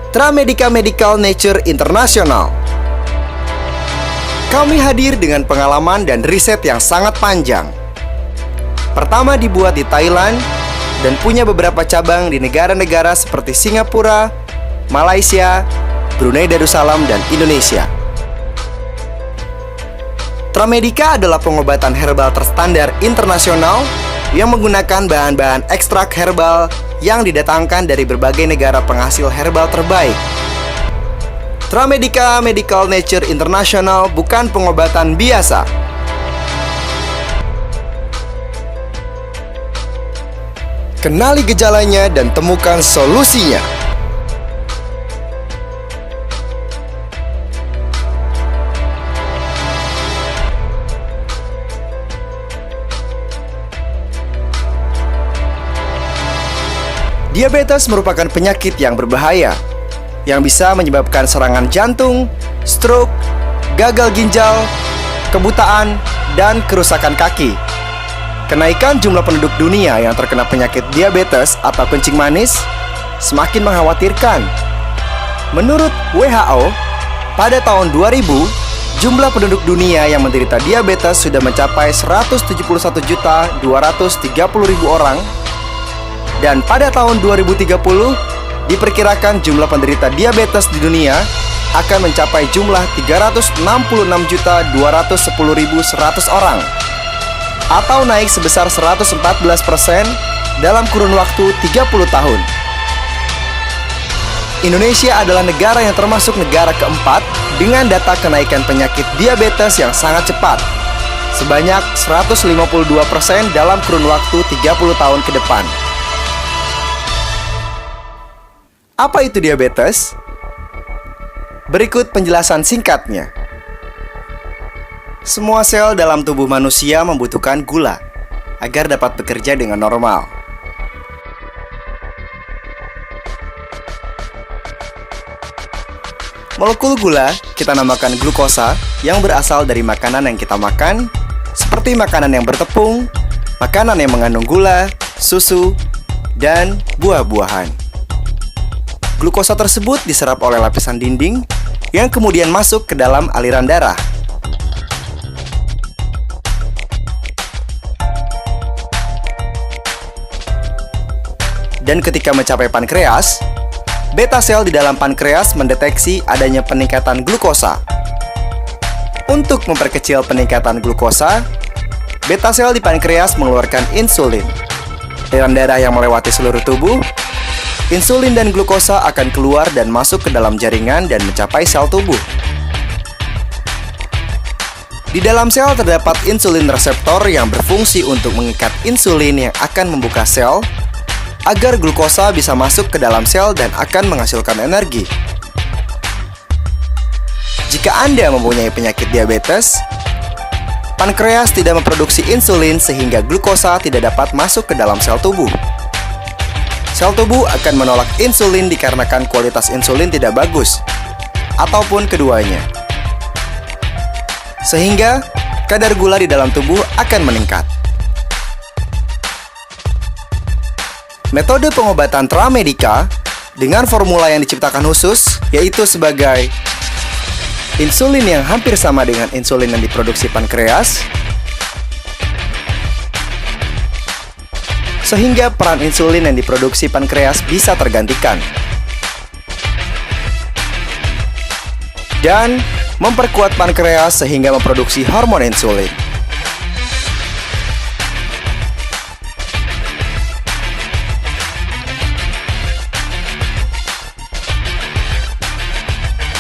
Tramedica Medical Nature International. Kami hadir dengan pengalaman dan riset yang sangat panjang. Pertama dibuat di Thailand dan punya beberapa cabang di negara-negara seperti Singapura, Malaysia, Brunei Darussalam, dan Indonesia. Tramedica adalah pengobatan herbal terstandar internasional yang menggunakan bahan-bahan ekstrak herbal yang didatangkan dari berbagai negara penghasil herbal terbaik. Tramedica Medical Nature International bukan pengobatan biasa. Kenali gejalanya dan temukan solusinya. Diabetes merupakan penyakit yang berbahaya yang bisa menyebabkan serangan jantung, stroke, gagal ginjal, kebutaan, dan kerusakan kaki. Kenaikan jumlah penduduk dunia yang terkena penyakit diabetes atau kencing manis semakin mengkhawatirkan. Menurut WHO, pada tahun 2000, jumlah penduduk dunia yang menderita diabetes sudah mencapai 171.230.000 orang. Dan pada tahun 2030, diperkirakan jumlah penderita diabetes di dunia akan mencapai jumlah 366.210.100 orang, atau naik sebesar 114% dalam kurun waktu 30 tahun. Indonesia adalah negara yang termasuk negara keempat dengan data kenaikan penyakit diabetes yang sangat cepat, sebanyak 152% dalam kurun waktu 30 tahun ke depan. Apa itu diabetes? Berikut penjelasan singkatnya. Semua sel dalam tubuh manusia membutuhkan gula agar dapat bekerja dengan normal. Molekul gula kita namakan glukosa yang berasal dari makanan yang kita makan, seperti makanan yang bertepung, makanan yang mengandung gula, susu, dan buah-buahan. Glukosa tersebut diserap oleh lapisan dinding yang kemudian masuk ke dalam aliran darah. Dan ketika mencapai pankreas, beta sel di dalam pankreas mendeteksi adanya peningkatan glukosa. Untuk memperkecil peningkatan glukosa, beta sel di pankreas mengeluarkan insulin. Aliran darah yang melewati seluruh tubuh, insulin dan glukosa akan keluar dan masuk ke dalam jaringan dan mencapai sel tubuh. Di dalam sel terdapat insulin reseptor yang berfungsi untuk mengikat insulin yang akan membuka sel agar glukosa bisa masuk ke dalam sel dan akan menghasilkan energi. Jika Anda mempunyai penyakit diabetes, pankreas tidak memproduksi insulin sehingga glukosa tidak dapat masuk ke dalam sel tubuh. Sel tubuh akan menolak insulin dikarenakan kualitas insulin tidak bagus, ataupun keduanya. Sehingga, kadar gula di dalam tubuh akan meningkat. Metode pengobatan Tramedica dengan formula yang diciptakan khusus, yaitu sebagai insulin yang hampir sama dengan insulin yang diproduksi pankreas, sehingga peran insulin yang diproduksi pankreas bisa tergantikan. Dan memperkuat pankreas sehingga memproduksi hormon insulin.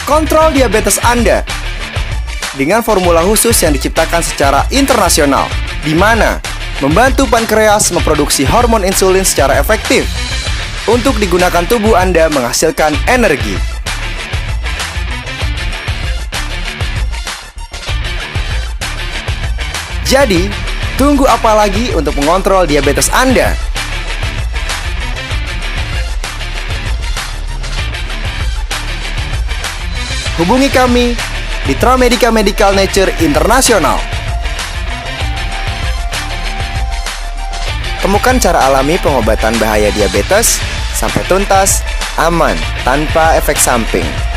Kontrol diabetes Anda dengan formula khusus yang diciptakan secara internasional, di mana membantu pankreas memproduksi hormon insulin secara efektif untuk digunakan tubuh Anda menghasilkan energi. Jadi, tunggu apa lagi untuk mengontrol diabetes Anda? Hubungi kami di Tramedica Medical Nature International. Temukan cara alami pengobatan bahaya diabetes sampai tuntas, aman, tanpa efek samping.